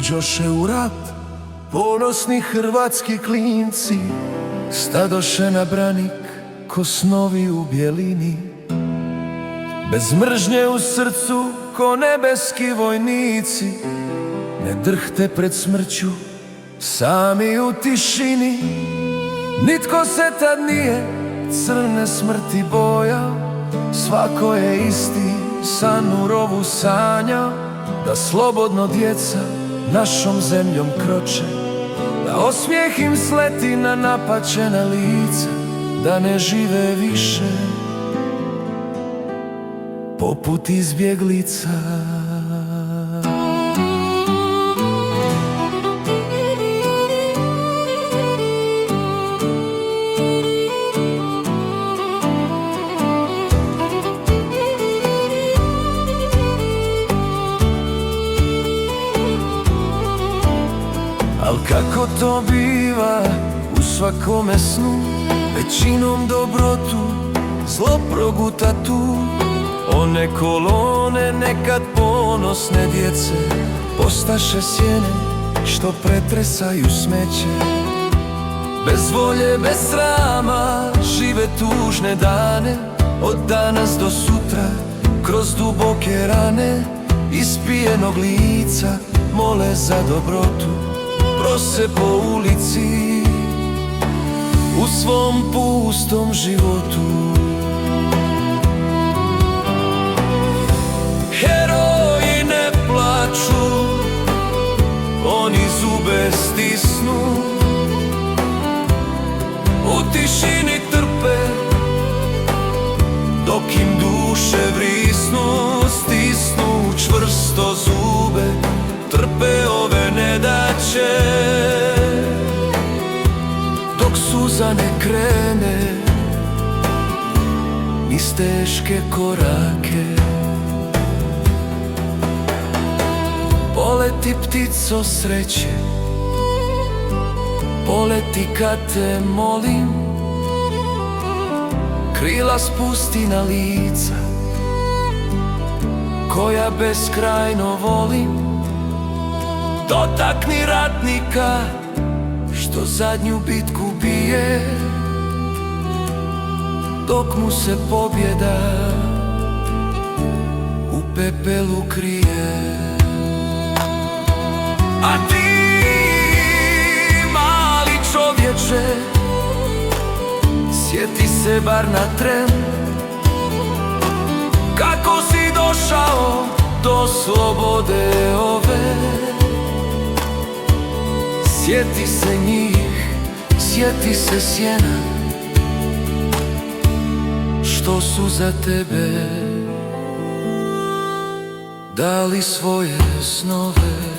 iđoše u rat ponosni hrvatski klinci, stadoše na branik ko snovi u bjelini, bez mržnje u srcu ko nebeski vojnici. Ne drhte pred smrću, sami u tišini. Nitko se tad nije crne smrti bojao, svako je isti san u rovu sanjao. Da slobodno djeca našom zemljom kroče, da osmijeh im sleti na napačena lica, da ne žive više poput izbjeglica. Al kako to biva u svakome snu, većinom dobrotu zlo proguta tu. One kolone nekad ponosne djece postaše sjene što pretresaju smeće. Bez volje, bez srama žive tužne dane, od danas do sutra kroz duboke rane. Ispijenog lica mole za dobrotu, prose po ulici u svom pustom životu. Heroji ne plaču, oni zube stisnu, u tišini trpe dok im duše vrisnu. Stisnu čvrsto zube, trpe ove nedaće, dok suza ne krene iz teške korake. Poleti ptico sreće, poleti kad te molim, krila spusti na lica koja beskrajno volim. Dotakni ratnika što zadnju bitku bije, dok mu se pobjeda u pepelu krije. A ti, mali čovječe, sjeti se bar na tren kako si došao do slobode ove. Sjeti se njih, sjeti se sjena što su za tebe dali svoje snove.